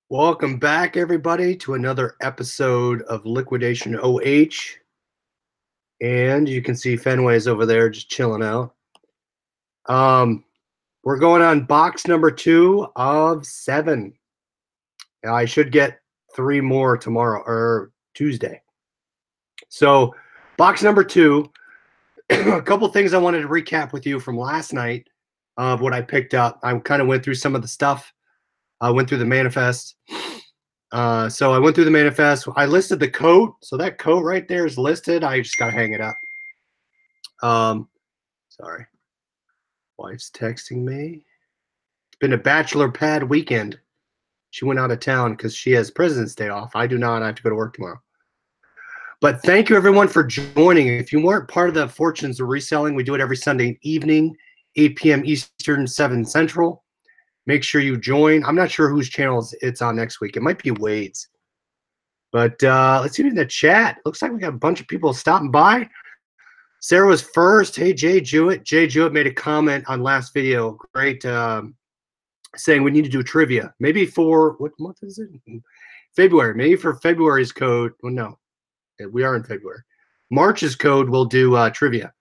Welcome back, everybody, to another episode of Liquidation OH. And you can see Fenway's over there just chilling out. We're going on box number 2 of 7. I should get 3 more tomorrow or Tuesday. So, box number 2, a couple things I wanted to recap with you from last night of what I picked up. I kind of went through some of the stuff. I went through the manifest. So I went through the manifest. I listed the coat. So that coat right there is listed. I just got to hang it up. Sorry. Wife's texting me. It's been a bachelor pad weekend. She went out of town because she has President's Day off. I do not. I have to go to work tomorrow. But thank you, everyone, for joining. If you weren't part of the Fortunes of Reselling, we do it every Sunday evening, 8 p.m. Eastern, 7 Central. Make sure you join. I'm not sure whose channel it's on next week. It might be Wade's. But let's see in the chat. Looks like we got a bunch of people stopping by. Sarah was first. Hey, Jay Jewett. Jay Jewett made a comment on last video. Great. Saying we need to do trivia. Maybe for, what month is it? February. Maybe for February's code. Well, no. We are in February. March's code, we'll do trivia.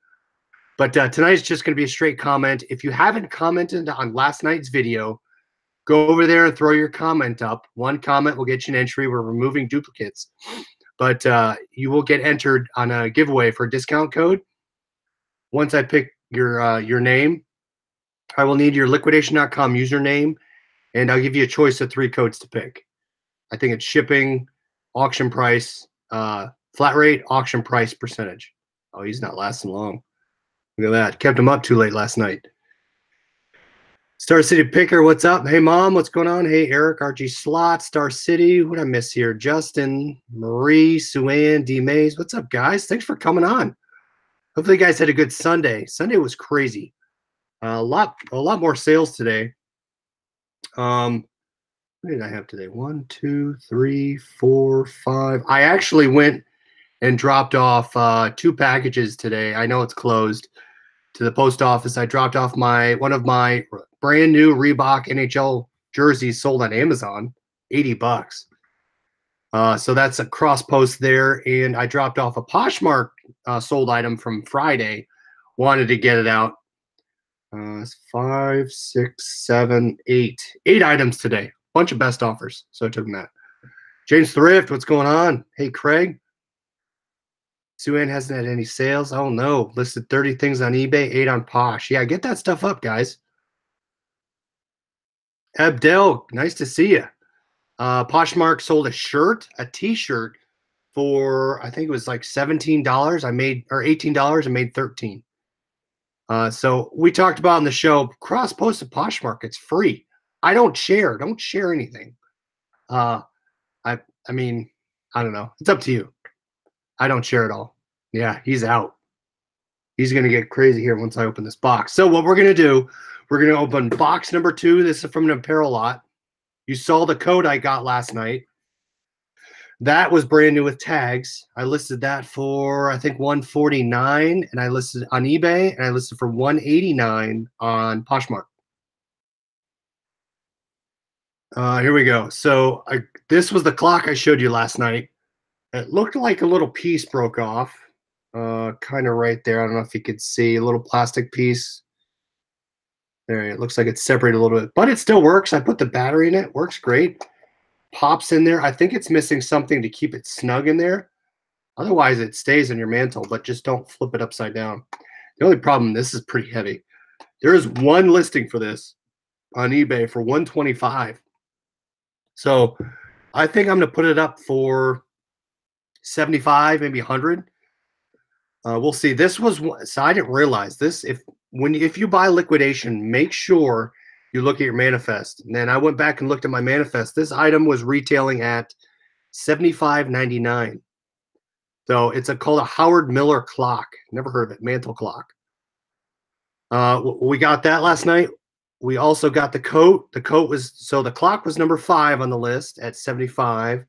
But tonight's just going to be a straight comment. If you haven't commented on last night's video, go over there and throw your comment up. One comment will get you an entry. We're removing duplicates. But you will get entered on a giveaway for a discount code. Once I pick your name, I will need your liquidation.com username, and I'll give you a choice of 3 codes to pick. I think it's shipping, auction price, flat rate, auction price, percentage. Oh, he's not lasting long. Look at that. Kept him up too late last night. Star City Picker, what's up? Hey, Mom, what's going on? Hey, Eric, RG Slot, Star City. What did I miss here? Justin, Marie, Suanne, D. Mays. What's up, guys? Thanks for coming on. Hopefully, you guys had a good Sunday. Sunday was crazy. A lot more sales today. What did I have today? 1, 2, 3, 4, 5. I actually went and dropped off 2 packages today. I know it's closed. To the post office, I dropped off one of my brand new Reebok NHL jerseys sold on Amazon, $80. So that's a cross post there, and I dropped off a Poshmark sold item from Friday. Wanted to get it out. 5, 6, 7, 8 items today. Bunch of best offers, so I took them that. James Thrift, what's going on? Hey, Craig. Suanne hasn't had any sales. Oh, no. Listed 30 things on eBay, 8 on Posh. Yeah, get that stuff up, guys. Abdel, nice to see you. Poshmark sold a shirt, a T-shirt for, I think it was like $17. I made, or $18 and made $13. So we talked about on the show, cross-post to Poshmark. It's free. I don't share. Don't share anything. I mean, I don't know. It's up to you. I don't share it all. Yeah, he's out. He's going to get crazy here once I open this box. So what we're going to do, we're going to open box number 2. This is from an Apparel lot. You saw the code I got last night. That was brand new with tags. I listed that for, I think, $149, and I listed on eBay, and I listed for $189 on Poshmark. Here we go. So this was the clock I showed you last night. It looked like a little piece broke off, kind of right there. I don't know if you could see a little plastic piece. There, it looks like it's separated a little bit, but it still works. I put the battery in it. Works great. Pops in there. I think it's missing something to keep it snug in there. Otherwise, it stays in your mantle, but just don't flip it upside down. The only problem, this is pretty heavy. There is one listing for this on eBay for $125. So I think I'm going to put it up for $75, maybe $100. We'll see. This was, so I didn't realize this. If you buy liquidation, make sure you look at your manifest. And then I went back and looked at my manifest. This item was retailing at $75.99. So it's called a Howard Miller clock. Never heard of it. Mantle clock. We got that last night. We also got the coat. The coat was, so the clock was number 5 on the list at $75.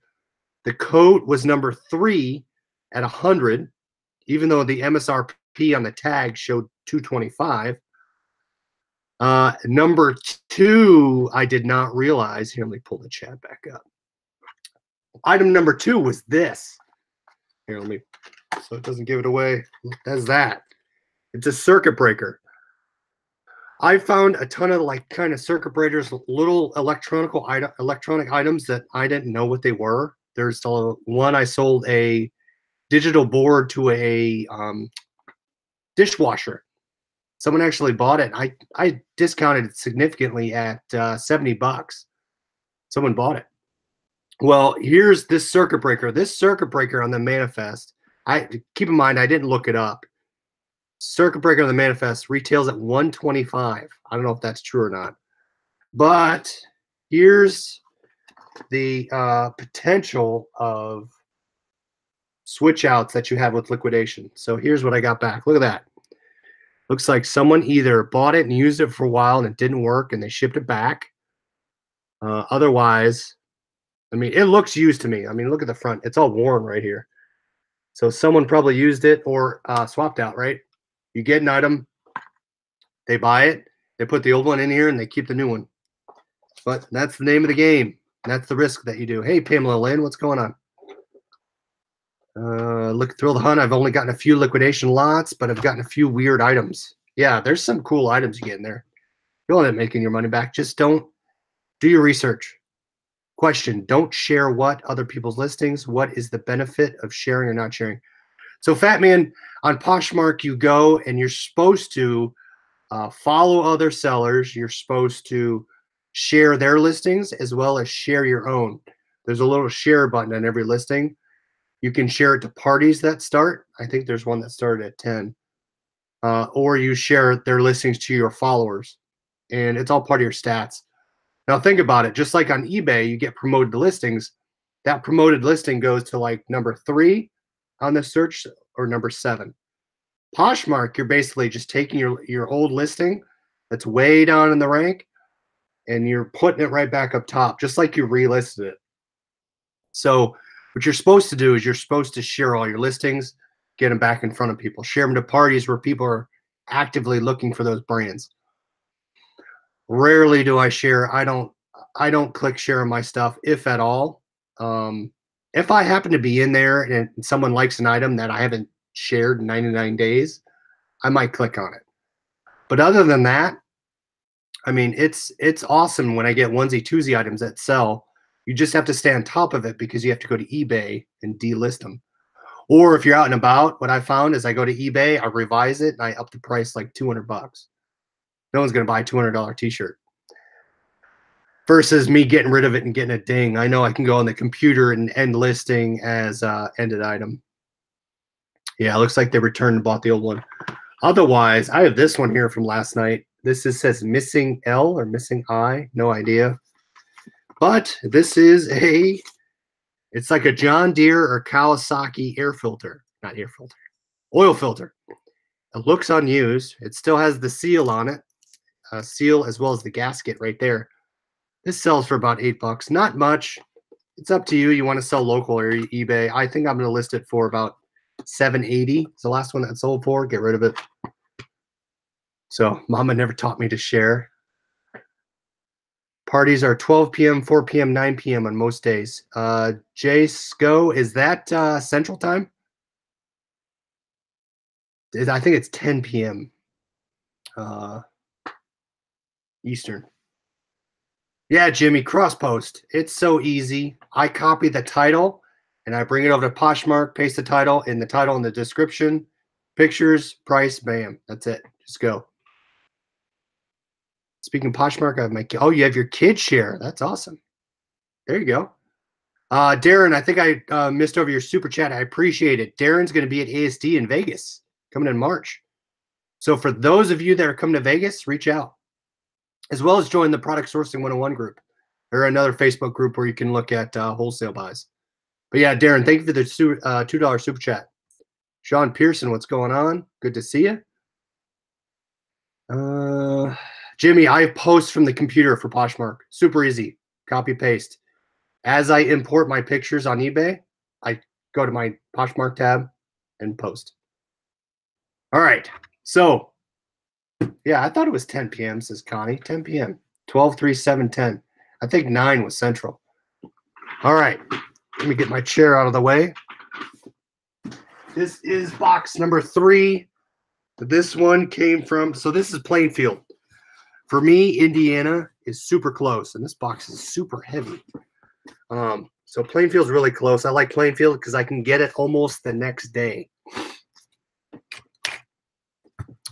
The coat was number 3 at $100, even though the MSRP on the tag showed $225. Number two, I did not realize. Here, let me pull the chat back up. Item number two was this. Here, let me, so it doesn't give it away. That's that. It's a circuit breaker. I found a ton of like kind of circuit breakers, little electronic items that I didn't know what they were. There's one I sold a digital board to a dishwasher. Someone actually bought it. I discounted it significantly at $70. Someone bought it. Well, here's this circuit breaker. This circuit breaker on the manifest. I keep in mind I didn't look it up. Circuit breaker on the manifest retails at $125. I don't know if that's true or not. But here's the potential of switch outs that you have with liquidation. So here's what I got back. Look at that. Looks like someone either bought it and used it for a while and it didn't work and they shipped it back. Otherwise, I mean, it looks used to me. I mean, look at the front. It's all worn right here. So someone probably used it or swapped out, right? You get an item, they buy it, they put the old one in here, and they keep the new one. But that's the name of the game. That's the risk that you do. Hey, Pamela Lynn, what's going on? Look, Thrill the Hunt. I've only gotten a few liquidation lots, but I've gotten a few weird items. Yeah, there's some cool items you get in there. You'll end up making your money back. Just don't do your research. Question, don't share what other people's listings. What is the benefit of sharing or not sharing? So Fat Man, on Poshmark, you go and you're supposed to follow other sellers. You're supposed to share their listings as well as share your own. There's a little share button on every listing. You can share it to parties that start. I think there's one that started at 10. Or you share their listings to your followers. And it's all part of your stats. Now think about it. Just like on eBay, you get promoted listings. That promoted listing goes to like number 3 on the search or number 7. Poshmark, you're basically just taking your old listing that's way down in the rank and you're putting it right back up top, just like you relisted it. So what you're supposed to do is you're supposed to share all your listings, get them back in front of people, share them to parties where people are actively looking for those brands. Rarely do I share. I don't click share on my stuff, if at all. If I happen to be in there and someone likes an item that I haven't shared in 99 days, I might click on it. But other than that, I mean, it's awesome when I get onesie twosie items that sell. You just have to stay on top of it because you have to go to eBay and delist them. Or if you're out and about, what I found is I go to eBay, I revise it, and I up the price like $200. No one's going to buy a $200 t-shirt. Versus me getting rid of it and getting a ding. I know I can go on the computer and end listing as ended item. Yeah, it looks like they returned and bought the old one. Otherwise, I have this one here from last night. This says missing L or missing I. No idea. But this is it's like a John Deere or Kawasaki air filter. Not air filter. Oil filter. It looks unused. It still has the seal on it. Seal as well as the gasket right there. This sells for about $8. Not much. It's up to you. You want to sell local or eBay. I think I'm going to list it for about $7.80. It's the last one that sold for. Get rid of it. So Mama never taught me to share. Parties are 12 p.m., 4 p.m., 9 p.m. on most days. Jay Sco, is that Central Time? I think it's 10 p.m. Eastern. Yeah, Jimmy, cross post. It's so easy. I copy the title and I bring it over to Poshmark, paste the title in the description, pictures, price, bam. That's it. Just go. Speaking of Poshmark, I have my you have your kid share. That's awesome. There you go. Darren, I think I missed over your super chat. I appreciate it. Darren's going to be at ASD in Vegas coming in March. So for those of you that are coming to Vegas, reach out. As well as join the Product Sourcing 101 group or another Facebook group where you can look at wholesale buys. But yeah, Darren, thank you for the $2 super chat. Sean Pearson, what's going on? Good to see you. Jimmy, I post from the computer for Poshmark. Super easy. Copy, paste. As I import my pictures on eBay, I go to my Poshmark tab and post. All right. So Yeah, I thought it was 10 p.m., says Connie. 10 p.m. 12/3/7/10. I think 9 was Central. All right. Let me get my chair out of the way. This is box number 3. This one came from, so this is Plainfield. For me, Indiana is super close, and this box is super heavy. So Plainfield's really close. I like Plainfield because I can get it almost the next day.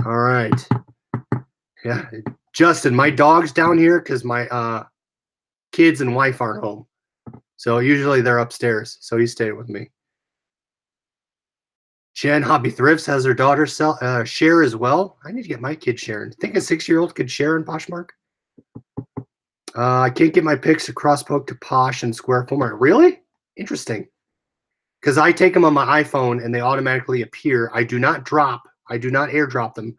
All right. Yeah, Justin, my dog's down here because my kids and wife aren't home. So usually they're upstairs. So he stayed with me. Jen Hobby Thrifts has her daughter share as well. I need to get my kid sharing. Think a 6-year-old could share in Poshmark? I can't get my pics across poke to Posh and Square format. Really? Interesting. Because I take them on my iPhone and they automatically appear. I do not airdrop them.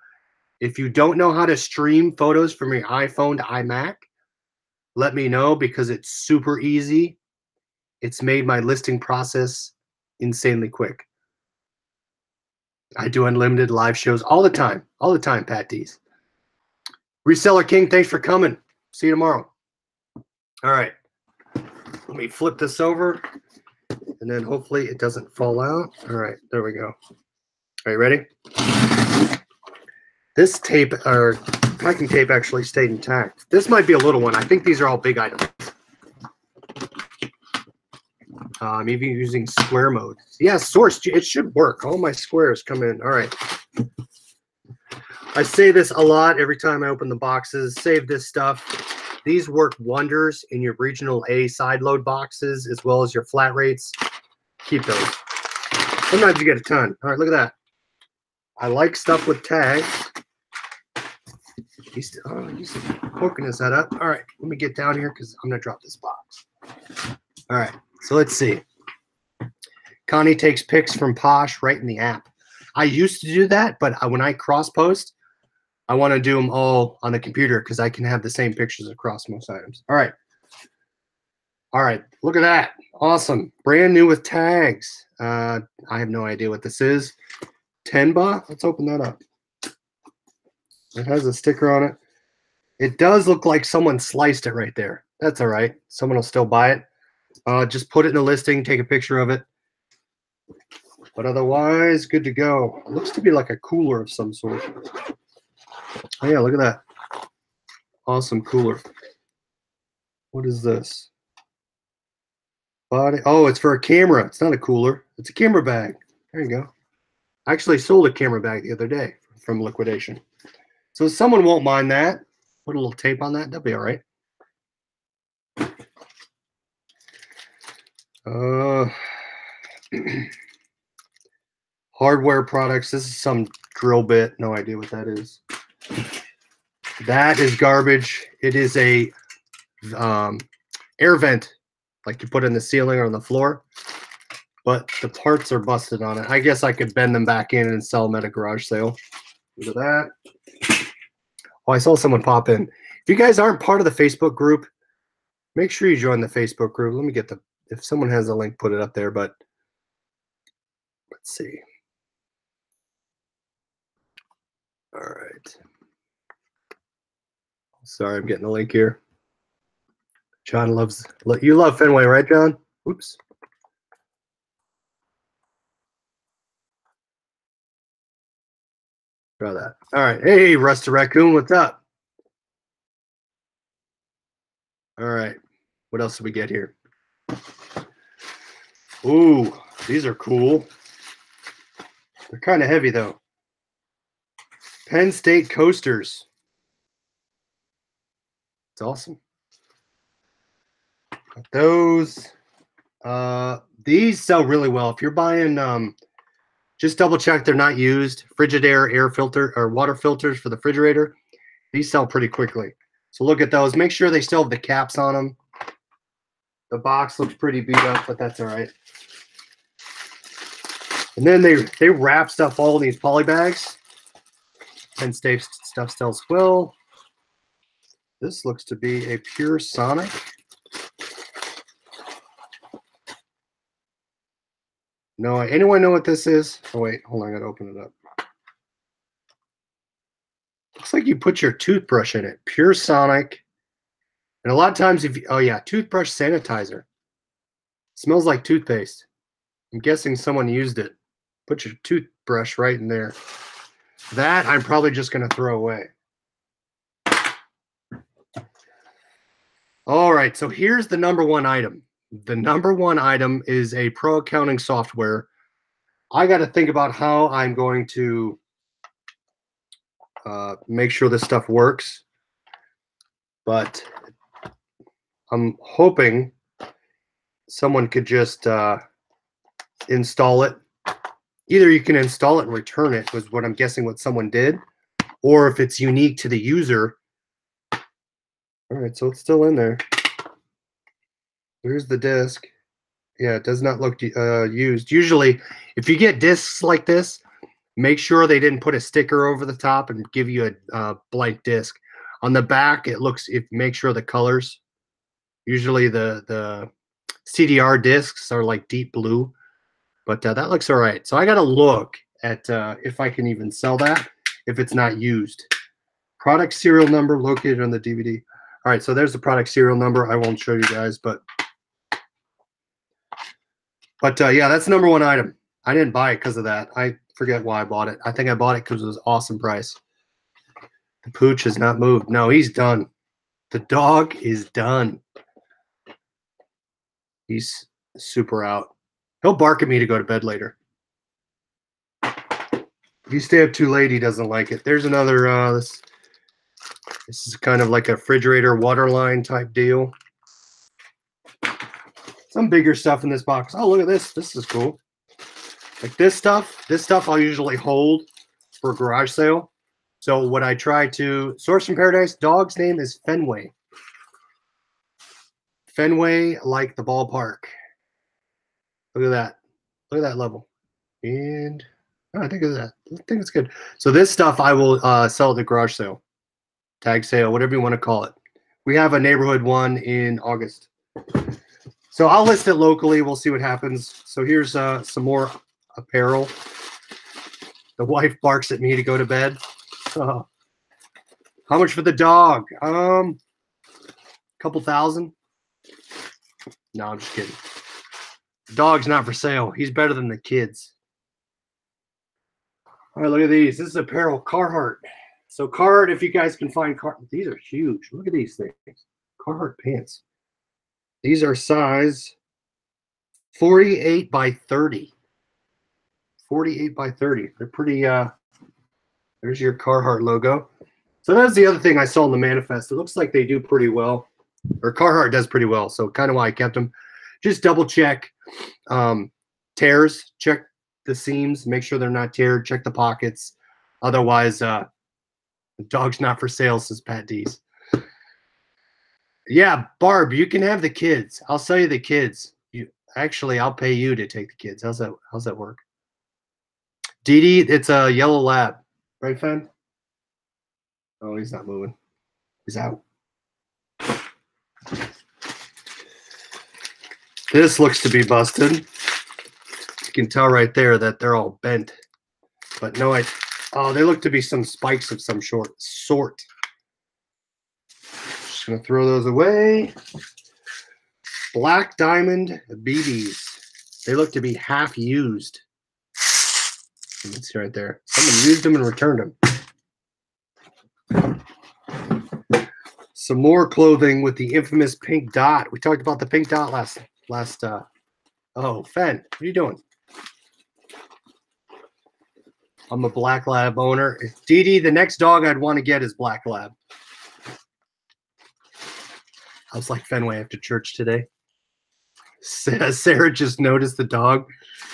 If you don't know how to stream photos from your iPhone to iMac, let me know because it's super easy. It's made my listing process insanely quick. I do unlimited live shows all the time, Pat D's. Reseller King, thanks for coming. See you tomorrow. All right. Let me flip this over, and then hopefully it doesn't fall out. All right, there we go. Are you ready? This tape, or packing tape, actually stayed intact. This might be a little one. I think these are all big items. I'm even using square mode. Yeah, source. It should work. All my squares come in. All right. I say this a lot every time I open the boxes. Save this stuff. These work wonders in your regional A side load boxes as well as your flat rates. Keep those. Sometimes you get a ton. All right, look at that. I like stuff with tags. He's poking his head up. All right, let me get down here because I'm going to drop this box. All right, so let's see. Connie takes pics from Posh right in the app. I used to do that, but when I cross-post, I want to do them all on the computer because I can have the same pictures across most items. All right. All right, look at that. Awesome. Brand new with tags. I have no idea what this is. Tenba. Let's open that up. It has a sticker on it. It does look like someone sliced it right there. That's all right. Someone will still buy it. Just put it in the listing, take a picture of it. But otherwise, good to go. It looks to be like a cooler of some sort. Oh, yeah, look at that. Awesome cooler. What is this? Body. Oh, it's for a camera. It's not a cooler. It's a camera bag. There you go. I actually sold a camera bag the other day from Liquidation. So someone won't mind that. Put a little tape on that. That'll be all right. Hardware products. This is some drill bit. No idea what that is. That is garbage. It is a air vent, like you put in the ceiling or on the floor. But the parts are busted on it. I guess I could bend them back in and sell them at a garage sale. Look at that. Oh, I saw someone pop in. If you guys aren't part of the Facebook group, make sure you join the Facebook group. Let me get the, if someone has a link, put it up there. But let's see. All right. Sorry, I'm getting the link here. John loves, you love Fenway, right, John? Oops. Try that. All right. Hey, Rusty Raccoon, what's up? All right. What else do we get here? Ooh, these are cool. They're kind of heavy, though. Penn State coasters. It's awesome. Those. These sell really well. If you're buying, just double check they're not used. Frigidaire air filter or water filters for the refrigerator. These sell pretty quickly. So look at those. Make sure they still have the caps on them. The box looks pretty beat up, but that's all right. And then they wrap stuff all in these poly bags. Penn State stuff sells well. This looks to be a pure Sonic. No, anyone know what this is? Oh wait, hold on, I gotta open it up. Looks like you put your toothbrush in it. Pure Sonic. And a lot of times if you, oh yeah, toothbrush sanitizer. Smells like toothpaste. I'm guessing someone used it. Put your toothbrush right in there. That I'm probably just going to throw away. All right, so here's the number one item. The number one item is a pro accounting software. I got to think about how I'm going to make sure this stuff works. But I'm hoping someone could just install it. Either you can install it and return it, was what I'm guessing what someone did, or if it's unique to the user. All right, so it's still in there. Here's the disc. Yeah, it does not look used. Usually, if you get discs like this, make sure they didn't put a sticker over the top and give you a blank disc. On the back, it looks. Make sure the colors. Usually, the CDR discs are like deep blue, but that looks all right. So I got to look at if I can even sell that if it's not used. Product serial number located on the DVD. All right, so there's the product serial number. I won't show you guys, but yeah, that's the number one item. I didn't buy it because of that. I forget why I bought it. I think I bought it because it was an awesome price. The pooch has not moved. No, he's done. The dog is done. He's super out. He'll bark at me to go to bed later. If you stay up too late, he doesn't like it. There's another, this is kind of like a refrigerator water line type deal. Some bigger stuff in this box. Oh, look at this. This is cool. Like this stuff I'll usually hold for a garage sale. So what I try to source from Paradise, dog's name is Fenway. Fenway, like the ballpark. Look at that. Look at that level. And oh, I think it's good. So this stuff I will sell at the garage sale, tag sale, whatever you want to call it. We have a neighborhood one in August. So I'll list it locally. We'll see what happens. So here's some more apparel. The wife barks at me to go to bed. How much for the dog? Couple thousand. No, I'm just kidding. The dog's not for sale. He's better than the kids. All right, look at these. This is apparel, Carhartt. So Carhartt, if you guys can find Carhartt, these are huge. Look at these things. Carhartt pants. These are size 48 by 30. 48 by 30. They're pretty, there's your Carhartt logo. So that's the other thing I saw in the manifest. It looks like they do pretty well, or Carhartt does pretty well. So kind of why I kept them. Just double check tears, check the seams, make sure they're not teared, check the pockets. Otherwise, the dog's not for sale, says Pat D's. Yeah, Barb, you can have the kids. I'll sell you the kids. Actually, I'll pay you to take the kids. How's that work? Dee Dee, it's a yellow lab. Right, Fen? Oh, he's not moving. He's out. This looks to be busted. You can tell right there that they're all bent. But no, they look to be some spikes of some sort. Just going to throw those away. Black Diamond BBs. They look to be half used. Let's see right there. Someone used them and returned them. Some more clothing with the infamous pink dot. We talked about the pink dot last oh, Fen, what are you doing? I'm a black lab owner. Dee Dee, the next dog I'd want to get is black lab. I was like Fenway after church today. Sarah just noticed the dog.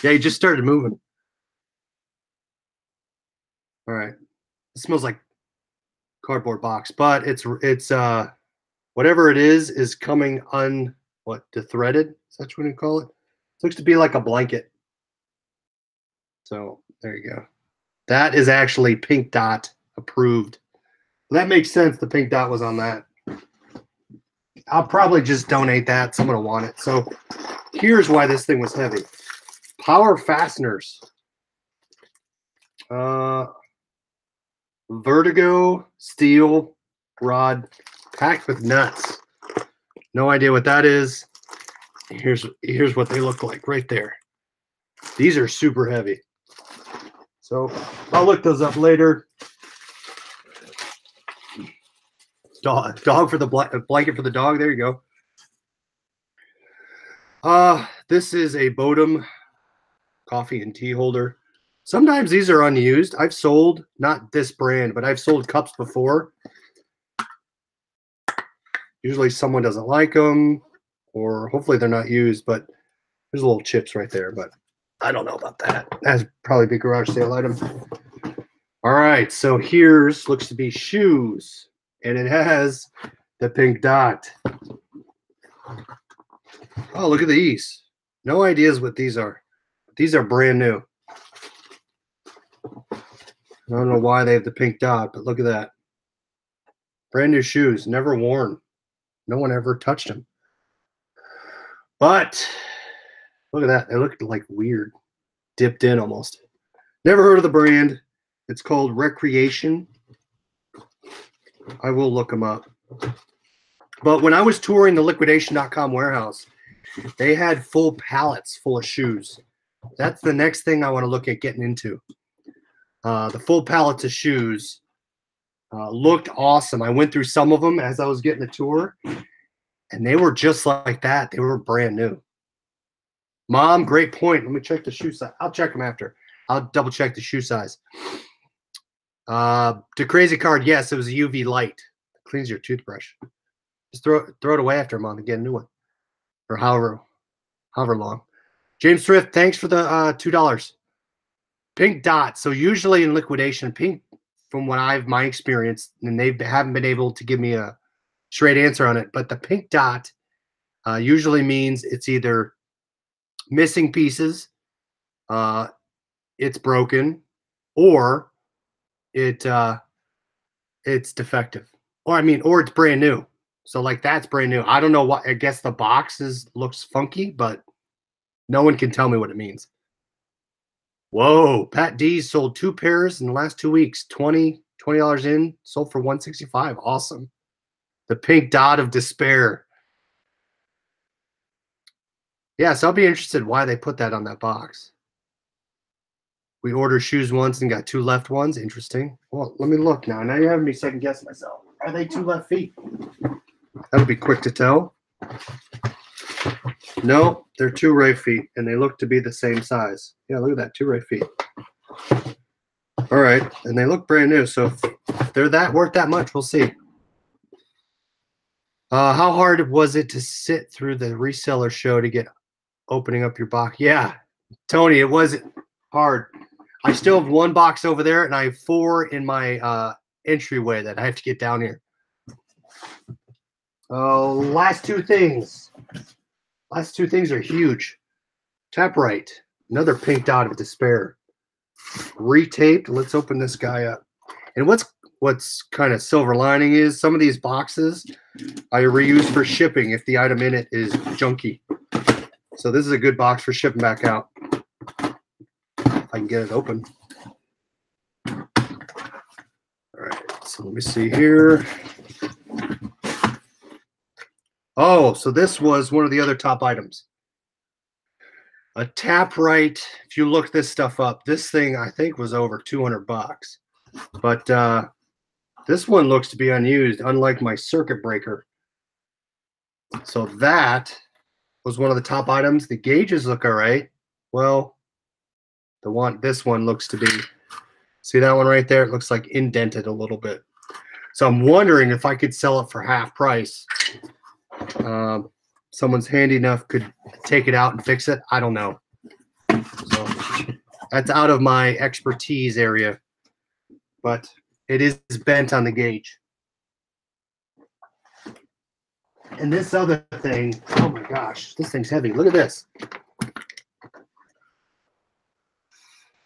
Yeah, he just started moving. All right. It smells like cardboard box, but it's whatever it is coming dethreaded. Is that what you call it? It looks to be like a blanket. So there you go. That is actually pink dot approved. That makes sense. The pink dot was on that. I'll probably just donate that. Someone will want it. So here's why this thing was heavy. Power fasteners. Vertigo steel rod packed with nuts. No idea what that is. Here's what they look like right there. These are super heavy. So I'll look those up later. Dog for the blanket for the dog. There you go. This is a Bodum coffee and tea holder. Sometimes these are unused. I've sold, not this brand, but I've sold cups before. Usually someone doesn't like them, or hopefully they're not used, but there's little chips right there, but I don't know about that. That's probably a big garage sale item. All right, so here's, looks to be shoes, and it has the pink dot. Oh, look at these. No ideas what these are. These are brand new. I don't know why they have the pink dot, but look at that. Brand new shoes, never worn. No one ever touched them. But look at that. They look like weird. Dipped in almost. Never heard of the brand. It's called Recreation. I will look them up. But when I was touring the liquidation.com warehouse, they had full pallets full of shoes. That's the next thing I want to look at getting into. The full pallets of shoes looked awesome. I went through some of them as I was getting the tour, and they were just like that. They were brand new. Mom, great point. Let me check the shoe size. I'll check them after. I'll double check the shoe size. To Crazy Card, yes, it was a UV light. It cleans your toothbrush. Just throw it away after, Mom, and get a new one. Or however long. James Thrift, thanks for the $2. Pink dot. So usually in liquidation, pink, from what my experience, and they haven't been able to give me a straight answer on it, but the pink dot usually means it's either missing pieces, it's broken, or it's defective, or it's brand new. So like that's brand new. I don't know what. I guess the box looks funky, but no one can tell me what it means. Whoa, Pat D's sold 2 pairs in the last 2 weeks. $20 in, sold for $165. Awesome. The pink dot of despair. Yes, I'll be interested why they put that on that box. We ordered shoes once and got 2 left ones. Interesting. Well, let me look now. Now you're having me second guess myself. Are they 2 left feet? That'll be quick to tell. No, they're 2 right feet, and they look to be the same size. Yeah, look at that, 2 right feet. All right, and they look brand new, so if they're worth that much, we'll see. How hard was it to sit through the reseller show to get opening up your box? Yeah, Tony, it wasn't hard. I still have 1 box over there, and I have 4 in my entryway that I have to get down here. Last 2 things. Last 2 things are huge. Tap right. Another pink dot of despair. Retaped. Let's open this guy up. And what's kind of silver lining is some of these boxes I reuse for shipping if the item in it is junky. So this is a good box for shipping back out. If I can get it open. All right. So let me see here. Oh, so this was one of the other top items. A tap right. If you look this stuff up, this thing I think was over 200 bucks. But this one looks to be unused, unlike my circuit breaker. So that was one of the top items. The gauges look all right. Well, this one looks to be, see that one right there? It looks like indented a little bit. So I'm wondering if I could sell it for half price. Someone's handy enough could take it out and fix it. I don't know. So that's out of my expertise area, but it is bent on the gauge. And this other thing, oh my gosh, this thing's heavy. Look at this.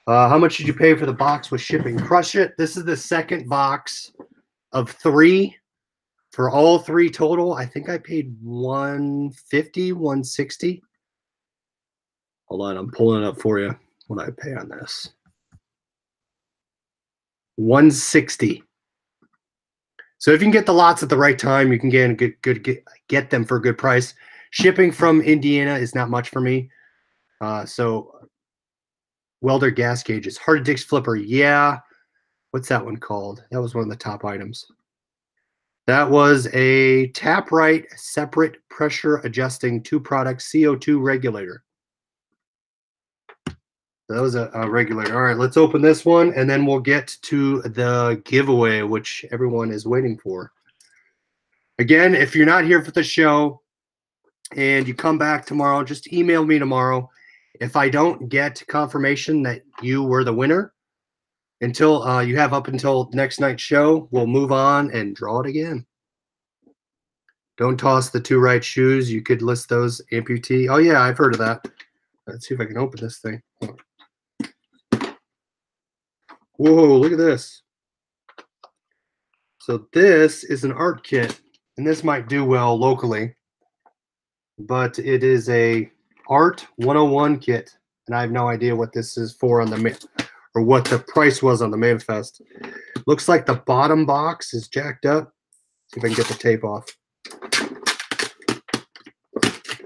How much did you pay for the box with shipping? Crush it. This is the second box of 3. For all 3 total, I think I paid $150, $160. Hold on, I'm pulling it up for you. What I pay on this. $160. So if you can get the lots at the right time, you can get them for a good price. Shipping from Indiana is not much for me. So welder gas gauges, hard disc flipper. Yeah. What's that one called? That was one of the top items. That was a TapRite separate pressure adjusting two-product CO2 regulator. That was a regulator. All right, let's open this one, and then we'll get to the giveaway, which everyone is waiting for. Again, if you're not here for the show and you come back tomorrow, just email me tomorrow. If I don't get confirmation that you were the winner, until you have up until next night's show, we'll move on and draw it again. Don't toss the two right shoes. You could list those amputee. Oh, yeah, I've heard of that. Let's see if I can open this thing. Whoa, look at this. So this is an art kit, and this might do well locally, but it is a Art 101 kit, and I have no idea what this is for on the or what the price was on the manifest. Looks like the bottom box is jacked up. See if I can get the tape off.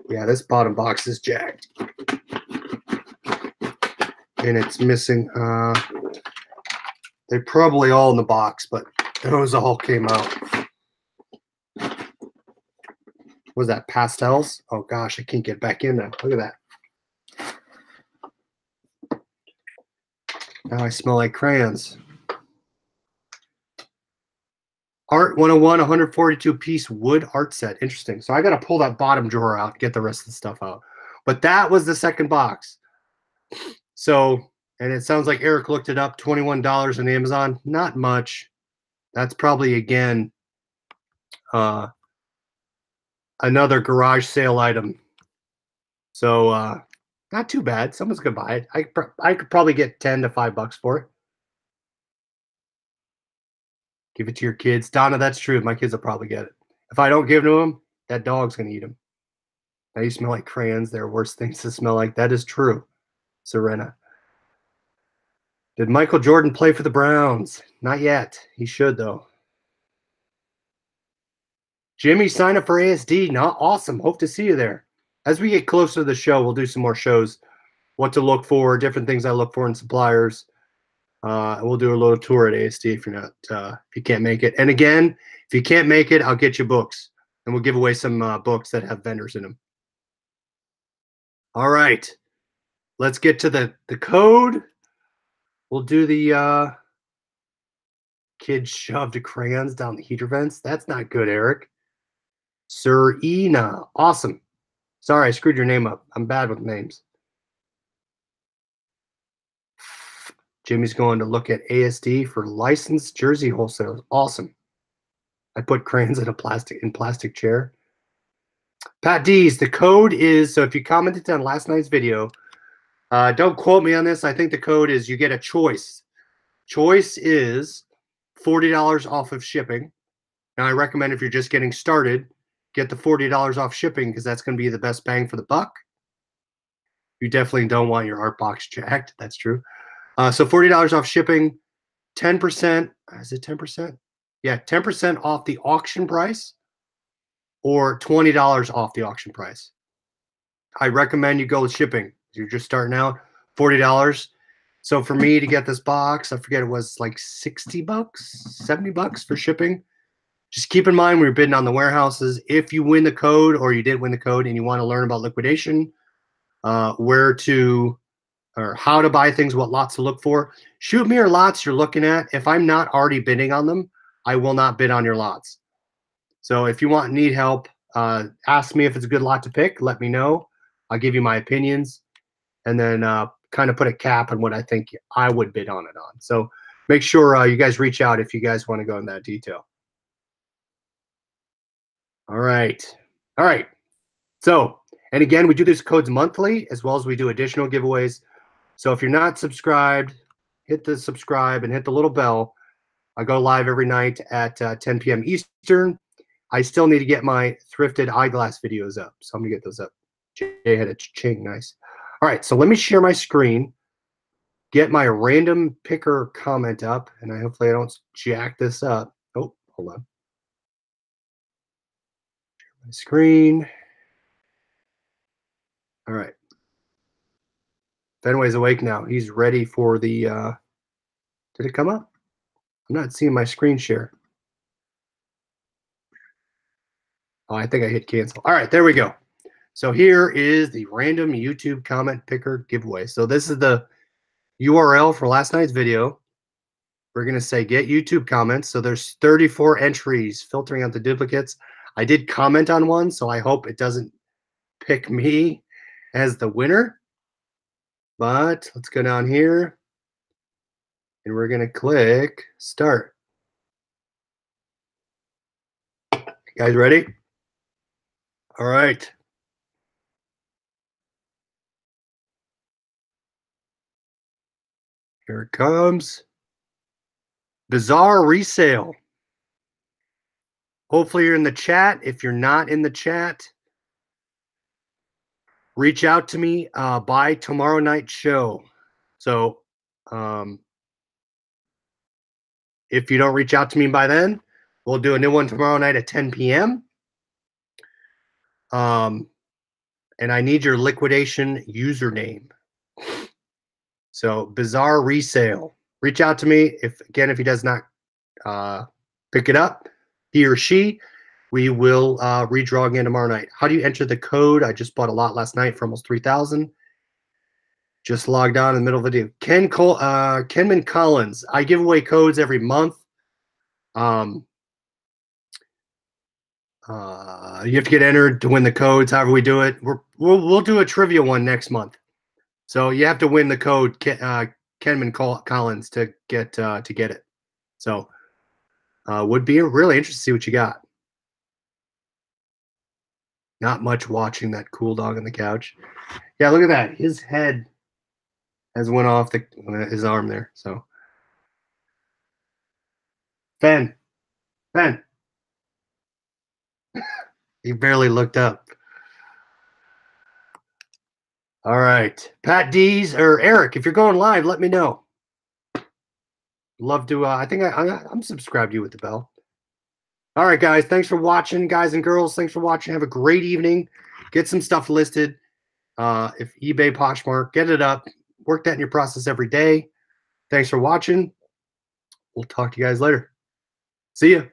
Yeah, this bottom box is jacked. And it's missing. They're probably all in the box, but those all came out. What was that, pastels? Oh gosh, I can't get back in there. Look at that. Now I smell like crayons. Art 101, 142-piece wood art set. Interesting. So I got to pull that bottom drawer out, get the rest of the stuff out. But that was the second box. So, and it sounds like Eric looked it up, $21 on Amazon. Not much. That's probably, again, another garage sale item. So, not too bad. Someone's going to buy it. I could probably get $10 to $5 for it. Give it to your kids. Donna, that's true. My kids will probably get it. If I don't give it to them, that dog's going to eat them. Now you smell like crayons. There are worse things to smell like. That is true, Serena. Did Michael Jordan play for the Browns? Not yet. He should, though. Jimmy, sign up for ASD. Not awesome. Hope to see you there. As we get closer to the show, we'll do some more shows. What to look for, different things I look for in suppliers. We'll do a little tour at ASD if you're not, if you can't make it. And again, if you can't make it, I'll get you books, and we'll give away some books that have vendors in them. All right, let's get to the code. We'll do the kids shoved crayons down the heater vents. That's not good, Eric. Serena, awesome. Sorry, I screwed your name up. I'm bad with names. Jimmy's going to look at ASD for licensed jersey wholesalers. Awesome. I put crayons in a plastic chair. Pat D's, the code is, so if you commented on last night's video, don't quote me on this. I think the code is you get a choice. Choice is $40 off of shipping. Now, I recommend if you're just getting started, get the $40 off shipping because that's going to be the best bang for the buck. You definitely don't want your art box jacked. That's true. So $40 off shipping, 10%. Is it 10%? Yeah, 10% off the auction price or $20 off the auction price. I recommend you go with shipping. You're just starting out, $40. So for me to get this box, I forget, it was like $60, $70 for shipping. Just keep in mind when you're bidding on the warehouses, if you win the code or you did win the code and you want to learn about liquidation, where to or how to buy things, what lots to look for, shoot me your lots you're looking at. If I'm not already bidding on them, I will not bid on your lots. So if you need help, ask me if it's a good lot to pick. Let me know. I'll give you my opinions and then kind of put a cap on what I think I would bid on it on. So make sure you guys reach out if you guys want to go in that detail. All right. All right. So, and again, we do these codes monthly as well as we do additional giveaways. So if you're not subscribed, hit the subscribe and hit the little bell. I go live every night at 10 p.m. Eastern. I still need to get my thrifted eyeglass videos up. So I'm going to get those up. Jay had a ching. Nice. All right. So let me share my screen. get my random picker comment up, and hopefully I don't jack this up. Oh, hold on. My screen. All right. Fenway's awake now. He's ready for the did it come up? I'm not seeing my screen share. Oh, I think I hit cancel. All right, there we go. So here is the random YouTube comment picker giveaway. So this is the URL for last night's video. We're going to say get YouTube comments. So there's 34 entries filtering out the duplicates. I did comment on one, so I hope it doesn't pick me as the winner. But let's go down here and we're going to click start. You guys ready? All right. Here it comes. Bizarre resale. Hopefully you're in the chat. If you're not in the chat, reach out to me by tomorrow night's show. So if you don't reach out to me by then, we'll do a new one tomorrow night at 10 p.m. And I need your liquidation username. So bizarre resale. Reach out to me if he does not pick it up, he or she. We will redraw again tomorrow night. How do you enter the code? I just bought a lot last night for almost 3,000. Just logged on in the middle of the video. Kenman Collins. I give away codes every month. You have to get entered to win the codes. However we do it, we'll do a trivia one next month. So you have to win the code Kenman Collins to get it. So would be really interesting to see what you got. Not much watching that cool dog on the couch. Yeah, look at that. His head has went off his arm there. So Ben. He barely looked up. All right. Pat D's or Eric, if you're going live, let me know. Love to I think I'm subscribed to you with the bell. All right, guys. Thanks for watching, guys and girls. Thanks for watching. Have a great evening. Get some stuff listed. If eBay, Poshmark, get it up. Work that in your process every day. Thanks for watching. We'll talk to you guys later. See ya.